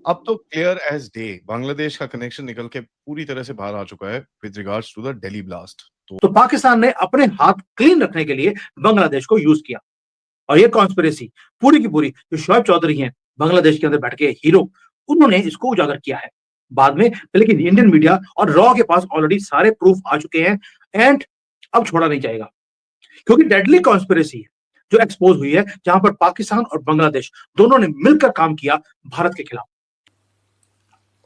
अब तो clear as day Bangladesh का कनेक्शन निकल के पूरी तरह से बाहर आ चुका है with regards to the Delhi blast. तो पाकिस्तान ने अपने हाथ क्लीन रखने के लिए बांग्लादेश को यूज किया और ये कॉन्स्पिरेसी पूरी की पूरी जो शोएब चौधरी हैं बांग्लादेश के अंदर बैठ के हीरो, उन्होंने इसको उजागर किया है बाद में। लेकिन इंडियन मीडिया और रॉ के पास ऑलरेडी सारे प्रूफ आ चुके हैं एंड अब छोड़ा नहीं जाएगा, क्योंकि डेडली कॉन्स्पिरेसी जो एक्सपोज हुई है जहां पर पाकिस्तान और बांग्लादेश दोनों ने मिलकर काम किया भारत के खिलाफ।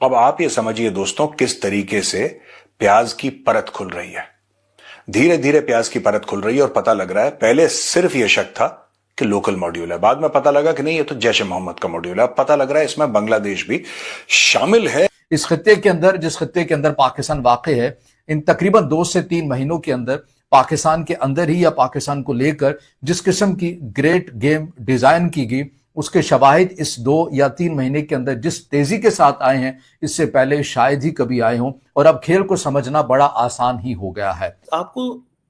अब आप ये समझिए दोस्तों किस तरीके से प्याज की परत खुल रही है। धीरे धीरे प्याज की परत खुल रही है और पता लग रहा है, पहले सिर्फ ये शक था कि लोकल मॉड्यूल है, बाद में पता लगा कि नहीं ये तो जैश ए मोहम्मद का मॉड्यूल है। अब पता लग रहा है इसमें बांग्लादेश भी शामिल है। इस खत्ते के अंदर, जिस खत्ते के अंदर पाकिस्तान वाक़ई है, इन तकरीबन 2 से 3 महीनों के अंदर पाकिस्तान के अंदर ही या पाकिस्तान को लेकर जिस किस्म की ग्रेट गेम डिजाइन की गई, उसके शवाहिद इस 2 या 3 महीने के अंदर जिस तेजी के साथ आए हैं, इससे पहले शायद ही कभी आए हों। और अब खेल को समझना बड़ा आसान ही हो गया है। आपको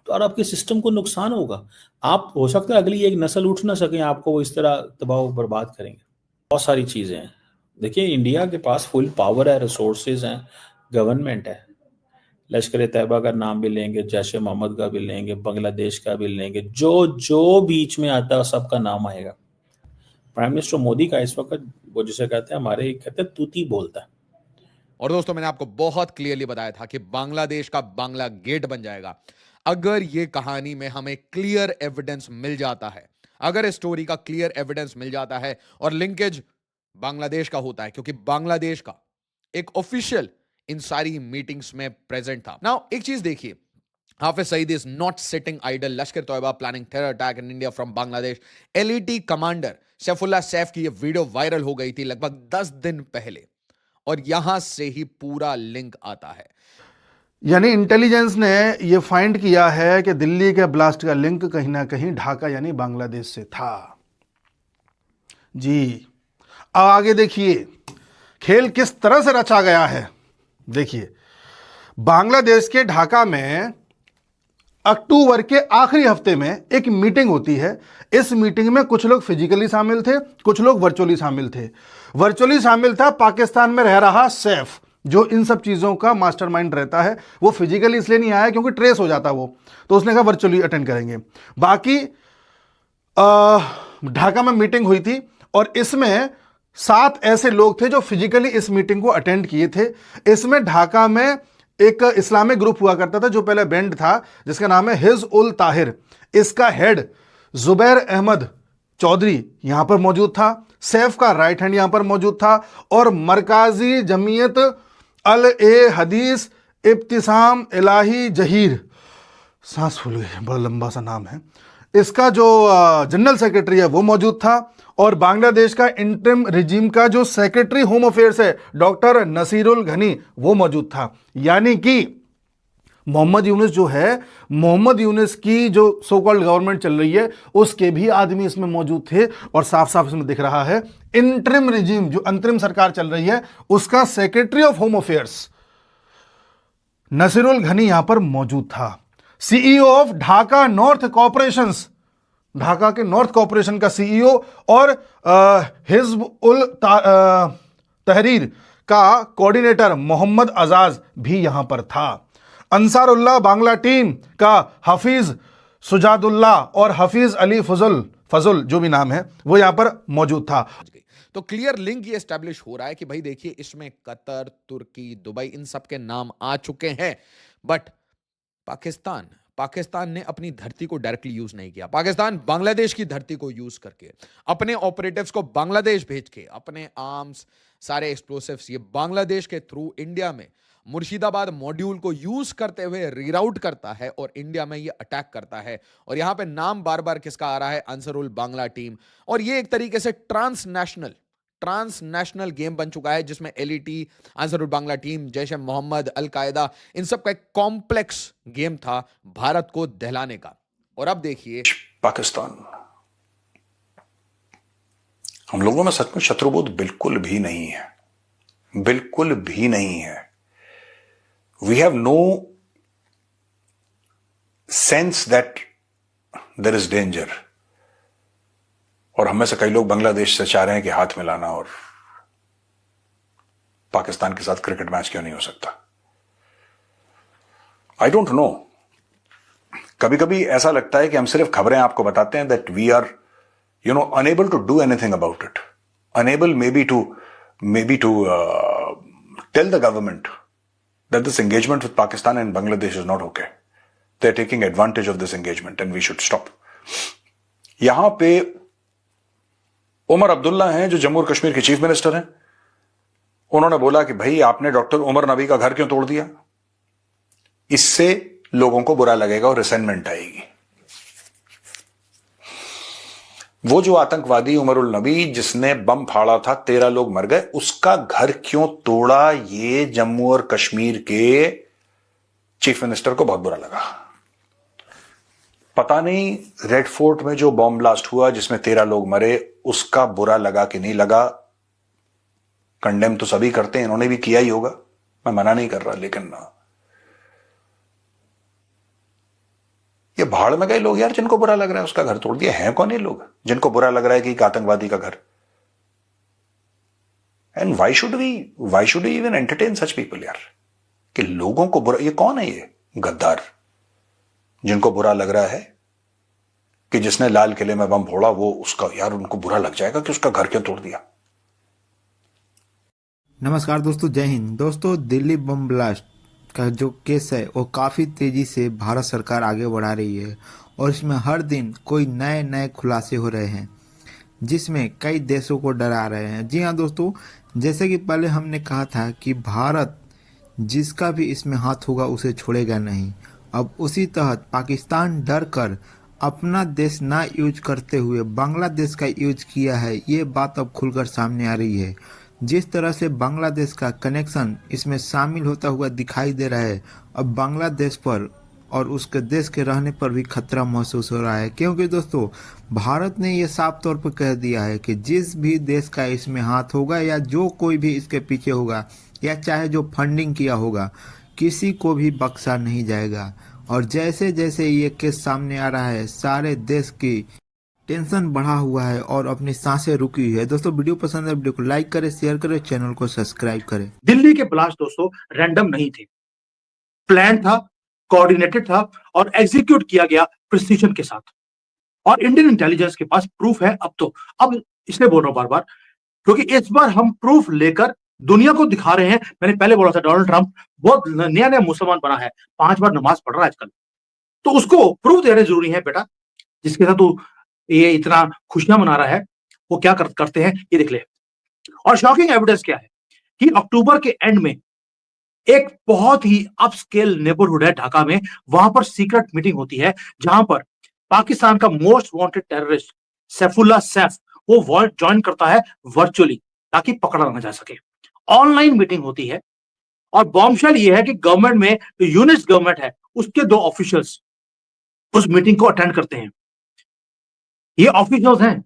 और आपके सिस्टम को नुकसान होगा। आप हो सकता है अगली एक नस्ल उठ ना सके, आपको वो इस तरह तबाह बर्बाद करेंगे। बहुत सारी चीजें हैं। देखिए इंडिया के पास फुल पावर है, रिसोर्सेज हैं, गवर्नमेंट है। लश्कर तैयबा का नाम भी लेंगे, जैश ए मोहम्मद का भी लेंगे, बांग्लादेश का भी लेंगे, जो जो बीच में आता है सबका नाम आएगा। प्राइम मिनिस्टर मोदी का इस वक्त वो जिसे कहते हैं, हमारे कहते हैं तूती बोलता है। और दोस्तों मैंने आपको बहुत क्लियरली बताया था कि बांग्लादेश का बांग्ला गेट बन जाएगा अगर ये कहानी में हमें क्लियर एविडेंस मिल जाता है, अगर इस स्टोरी का क्लियर एविडेंस मिल जाता है और लिंकेज बांग्लादेश का होता है, क्योंकि बांग्लादेश का एक ऑफिशियल इन सारी मीटिंग्स में प्रेजेंट था। नाउ एक चीज देखिए, Hafiz Saeed is not sitting idle. Lashkar Taiba planning terror attack in India from Bangladesh. LET commander Saifullah Saif की ये वीडियो वायरल हो गई थी लगभग 10 दिन पहले, और यहां से ही पूरा लिंक आता है। यानी इंटेलिजेंस ने यह फाइंड किया है कि दिल्ली के ब्लास्ट का लिंक कहीं ना कहीं ढाका यानी बांग्लादेश से था। जी अब आगे देखिए खेल किस तरह से रचा गया है। देखिए बांग्लादेश के ढाका में अक्टूबर के आखिरी हफ्ते में एक मीटिंग होती है। इस मीटिंग में कुछ लोग फिजिकली शामिल थे, कुछ लोग वर्चुअली शामिल थे। वर्चुअली शामिल था पाकिस्तान में रह रहा सैफ, जो इन सब चीज़ों का मास्टरमाइंड रहता है। वो फिजिकली इसलिए नहीं आया क्योंकि ट्रेस हो जाता वो, तो उसने कहा वर्चुअली अटेंड करेंगे। बाकी ढाका में मीटिंग हुई थी और इसमें 7 ऐसे लोग थे जो फिजिकली इस मीटिंग को अटेंड किए थे। इसमें ढाका में एक इस्लामिक ग्रुप हुआ करता था जो पहले बैंड था, जिसका नाम है हिज उल ताहिर। इसका हेड जुबैर अहमद चौधरी यहां पर मौजूद था। सैफ का राइट हैंड यहां पर मौजूद था और मरकाजी जमीयत अल ए हदीस इब्तिसाम इलाही जहीर, सांस फूल गई, बड़ा लंबा सा नाम है इसका, जो जनरल सेक्रेटरी है वो मौजूद था। और बांग्लादेश का इंटरिम रिजीम का जो सेक्रेटरी होम अफेयर्स है डॉक्टर नसीरुल घनी, वो मौजूद था। यानी कि मोहम्मद यूनुस जो है, मोहम्मद यूनुस की जो सो कॉल्ड गवर्नमेंट चल रही है, उसके भी आदमी इसमें मौजूद थे। और साफ साफ इसमें दिख रहा है इंटरिम रिजीम, जो अंतरिम सरकार चल रही है, उसका secretary of home affairs Nasirul घनी यहां पर मौजूद था। CEO of Dhaka north corporations, Dhaka के नॉर्थ कॉर्पोरेशन का सीईओ और हिज्ब उल तहरीर का कोऑर्डिनेटर मोहम्मद आजाज भी यहां पर था। अंसारुल्लाह बांग्ला टीम का हफीज सुजादुल्लाह और हफीज अली फजुल जो भी नाम है वो यहां पर मौजूद था। तो क्लियर लिंक ये एस्टैब्लिश हो रहा है कि भाई देखिए इसमें कतर, तुर्की, दुबई, इन सब के नाम आ चुके हैं। बट पाकिस्तान ने अपनी धरती को डायरेक्टली यूज नहीं किया। पाकिस्तान बांग्लादेश की धरती को यूज करके, अपने ऑपरेटिव्स को बांग्लादेश भेज के, अपने आर्म्स, सारे एक्सप्लोसिव्स ये बांग्लादेश के थ्रू इंडिया में मुर्शिदाबाद मॉड्यूल को यूज करते हुए रीराउट करता है और इंडिया में ये अटैक करता है। और यहां पे नाम बार बार किसका आ रहा है? अंसरुल बांग्ला टीम। और ये एक तरीके से ट्रांसनेशनल गेम बन चुका है, जिसमें एलईटी, अंसरुल बांग्ला टीम, जैश ए मोहम्मद, अल कायदा, इन सब का एक कॉम्प्लेक्स गेम था भारत को दहलाने का। और अब देखिए पाकिस्तान, हम लोगों में सच में शत्रुबोध बिल्कुल भी नहीं है, बिल्कुल भी नहीं है। We have no sense that there is danger. और हमें से कई लोग बांग्लादेश से चाह रहे हैं कि हाथ मिलाना, और पाकिस्तान के साथ क्रिकेट मैच क्यों नहीं हो सकता? I don't know. कभी कभी ऐसा लगता है कि हम सिर्फ खबरें आपको बताते हैं, that we are unable to do anything about it, unable may be to tell the government that this engagement with Pakistan and Bangladesh is not okay. They're taking advantage of this engagement and we should stop. यहां पे उमर अब्दुल्ला हैं जो जम्मू और कश्मीर के chief minister हैं। उन्होंने बोला कि भाई आपने डॉक्टर उमर नबी का घर क्यों तोड़ दिया? इससे लोगों को बुरा लगेगा और रिसेंटमेंट आएगी। वो जो आतंकवादी उमर उल नबी जिसने बम फाड़ा था, 13 लोग मर गए, उसका घर क्यों तोड़ा? ये जम्मू और कश्मीर के चीफ मिनिस्टर को बहुत बुरा लगा। पता नहीं रेड फोर्ट में जो बॉम्ब ब्लास्ट हुआ जिसमें 13 लोग मरे, उसका बुरा लगा कि नहीं लगा। कंडेम तो सभी करते हैं, इन्होंने भी किया ही होगा, मैं मना नहीं कर रहा, लेकिन ये भाड़ में गए लोग यार, जिनको बुरा लग रहा है उसका घर तोड़ दिया। है कौन ये लोग जिनको बुरा लग रहा है कि एक आतंकवादी का घर? And why should we even entertain such people यार, कि लोगों को बुरा, ये कौन है ये गद्दार जिनको बुरा लग रहा है कि जिसने लाल किले में बम फोड़ा वो उसका, यार उनको बुरा लग जाएगा कि उसका घर क्यों तोड़ दिया? नमस्कार दोस्तों, जय हिंद। दोस्तों, दिल्ली बम ब्लास्ट का जो केस है वो काफ़ी तेज़ी से भारत सरकार आगे बढ़ा रही है और इसमें हर दिन कोई नए नए खुलासे हो रहे हैं जिसमें कई देशों को डरा रहे हैं। जी हाँ दोस्तों, जैसे कि पहले हमने कहा था कि भारत जिसका भी इसमें हाथ होगा उसे छोड़ेगा नहीं। अब उसी तहत पाकिस्तान डर कर अपना देश ना यूज करते हुए बांग्लादेश का यूज किया है, ये बात अब खुलकर सामने आ रही है। जिस तरह से बांग्लादेश का कनेक्शन इसमें शामिल होता हुआ दिखाई दे रहा है, अब बांग्लादेश पर और उसके देश के रहने पर भी खतरा महसूस हो रहा है, क्योंकि दोस्तों भारत ने ये साफ तौर पर कह दिया है कि जिस भी देश का इसमें हाथ होगा या जो कोई भी इसके पीछे होगा या चाहे जो फंडिंग किया होगा, किसी को भी बख्शा नहीं जाएगा। और जैसे जैसे ये केस सामने आ रहा है, सारे देश की टेंशन बढ़ा हुआ है और अपनी सांसें रुकी हुई है। दोस्तों, वीडियो पसंद है, वीडियो को लाइक करें, शेयर करें, चैनल को सब्सक्राइब करें। दिल्ली के ब्लास्ट दोस्तों रैंडम नहीं थे, प्लान था, कोऑर्डिनेटेड था और एग्जीक्यूट किया गया प्रिसीजन के साथ। और इंडियन इंटेलिजेंस के पास प्रूफ है। अब इसलिए बोल रहा हूं बार बार, क्योंकि इस बार हम प्रूफ लेकर दुनिया को दिखा रहे हैं। मैंने पहले बोला था डोनाल्ड ट्रंप बहुत नया नया मुसलमान बना है, 5 बार नमाज पढ़ रहा है आजकल, तो उसको प्रूफ देने जरूरी है बेटा। जिसके साथ तू ये इतना खुशियां मना रहा है, वो क्या करते हैं ये देख ले। और शॉकिंग एविडेंस क्या है कि अक्टूबर के एंड में एक बहुत ही अपस्केल नेबरहुड है ढाका में, वहां पर सीक्रेट मीटिंग होती है जहां पर पाकिस्तान का most wanted terrorist Saifullah Saif वो ज्वाइन करता है वर्चुअली ताकि पकड़ा ना जा सके। ऑनलाइन मीटिंग होती है और बॉम्बशेल ये है कि गवर्नमेंट में जो यूनिट गवर्नमेंट है उसके 2 ऑफिशियल्स उस मीटिंग को अटेंड करते हैं। ये ऑफिशियल्स हैं